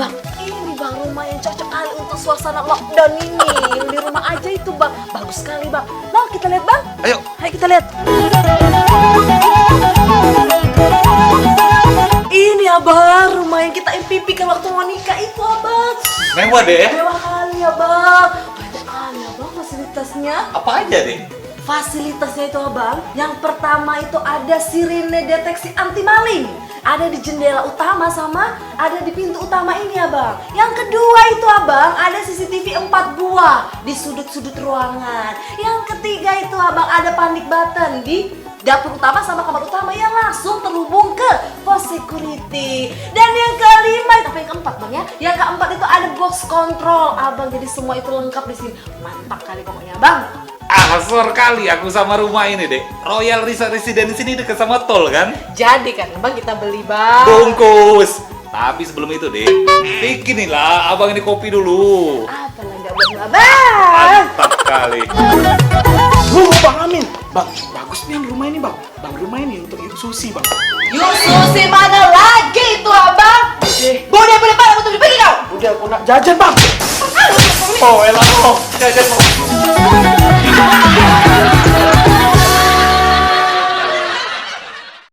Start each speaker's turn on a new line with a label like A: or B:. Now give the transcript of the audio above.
A: Bang, ini bang rumah yang cocok kali untuk suasana lockdown ini. Yang di rumah aja itu bang, bagus sekali bang. Mau kita lihat bang?
B: Ayo.
A: Ayo kita lihat. Ini abang, rumah yang kita impikan waktu mau nikah itu abang.
B: Mewah deh.
A: Mewah kali abang. Banyak kali abang fasilitasnya.
B: Apa aja deh?
A: Fasilitasnya itu abang, yang pertama itu ada sirine deteksi anti maling. Ada di jendela utama sama ada di pintu utama ini abang. Yang kedua itu abang, ada CCTV 4 buah di sudut-sudut ruangan. Yang ketiga itu abang, ada panic button di dapur utama sama kamar utama yang langsung terhubung ke pos security. Dan yang kelima, apa yang keempat bang ya? Yang keempat itu ada box control abang, jadi semua itu lengkap di sini. Mantap kali pokoknya bang.
B: Asor kali aku sama rumah ini deh. Royal Residence ini dekat sama tol kan?
A: Jadi kan bang kita beli bang.
B: Bungkus. Tapi sebelum itu deh, bikinilah abang ini kopi dulu.
A: Apalah nggak boleh abang.
B: Mantap kali.
C: Bang Amin, bang, bagus nih yang rumah ini bang. Bang rumah ini untuk Ibu Susi bang.
A: Susi mana lagi itu abang? Boleh pada untuk pergi kau.
C: Udah aku nak jajan bang. Oh elah, jajan bang.